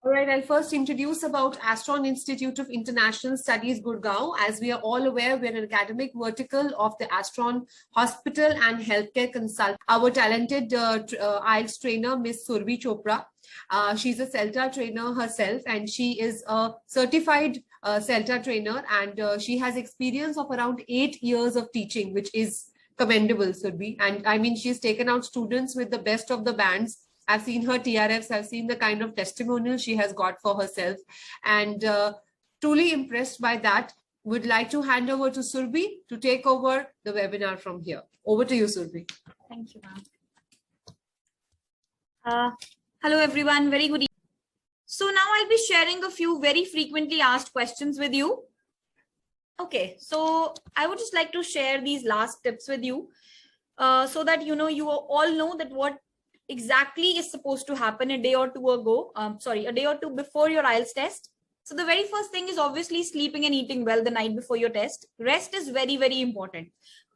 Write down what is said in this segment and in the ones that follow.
All right, I'll first introduce about Astron Institute of International Studies, Gurgaon. As we are all aware, we're an academic vertical of the Astron Hospital and Healthcare Consult. Our talented IELTS trainer, Miss Survi Chopra. She's a CELTA trainer herself, and she is a certified CELTA trainer, and she has experience of around 8 years of teaching, which is commendable, Survi. And I mean, she's taken out students with the best of the bands. I've seen her TRFs, I've seen the kind of testimonial she has got for herself, and truly impressed by that. Would like to hand over to Surbi to take over the webinar from here. Over to you, Surbi. Thank you, ma'am. Hello, everyone. Very good evening. So now I'll be sharing a few very frequently asked questions with you. Okay, so I would just like to share these last tips with you so that you all know that what exactly is supposed to happen a day or two ago, a day or two before your IELTS test. So the very first thing is obviously sleeping and eating well the night before your test. Rest is very, very important.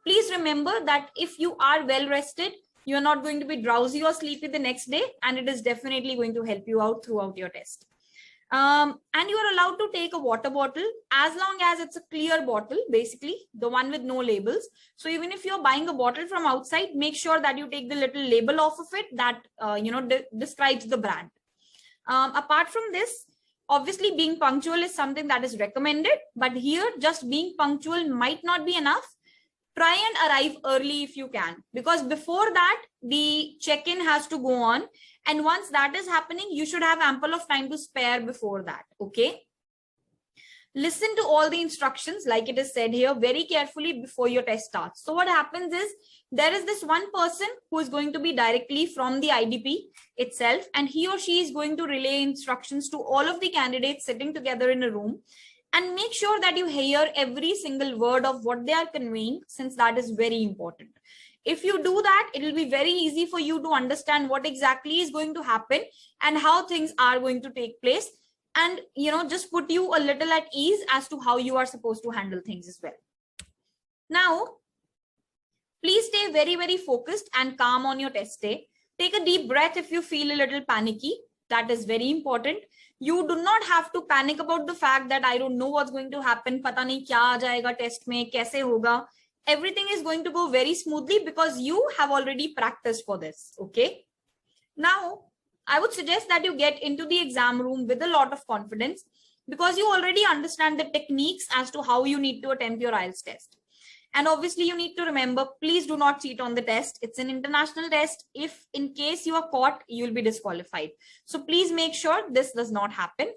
Please remember that if you are well rested, you're not going to be drowsy or sleepy the next day, and it is definitely going to help you out throughout your test. And you are allowed to take a water bottle as long as it's a clear bottle, basically the one with no labels. So even if you're buying a bottle from outside, make sure that you take the little label off of it that describes the brand. Apart from this, obviously being punctual is something that is recommended, but here just being punctual might not be enough. Try and arrive early if you can, because before that the check-in has to go on, and once that is happening, you should have ample of time to spare before that. Okay, listen to all the instructions like it is said here very carefully before your test starts. So what happens is there is this one person who is going to be directly from the IDP itself, and he or she is going to relay instructions to all of the candidates sitting together in a room. And make sure that you hear every single word of what they are conveying, since that is very important. If you do that, it will be very easy for you to understand what exactly is going to happen and how things are going to take place. And, just put you a little at ease as to how you are supposed to handle things as well. Now, please stay very, very focused and calm on your test day. Take a deep breath if you feel a little panicky. That is very important. You do not have to panic about the fact that I don't know what's going to happen. Pata nahi kya aa jayega test mein, kaise hoga. Everything is going to go very smoothly because you have already practiced for this. Okay. Now, I would suggest that you get into the exam room with a lot of confidence, because you already understand the techniques as to how you need to attempt your IELTS test. And obviously you need to remember, please do not cheat on the test. It's an international test. If in case you are caught, you will be disqualified. So please make sure this does not happen.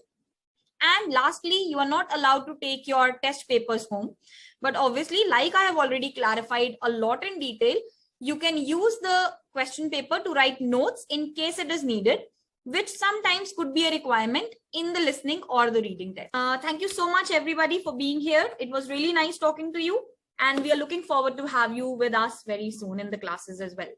And lastly, you are not allowed to take your test papers home. But obviously, like I have already clarified a lot in detail, you can use the question paper to write notes in case it is needed, which sometimes could be a requirement in the listening or the reading test. Thank you so much, everybody, for being here. It was really nice talking to you. And we are looking forward to have you with us very soon in the classes as well.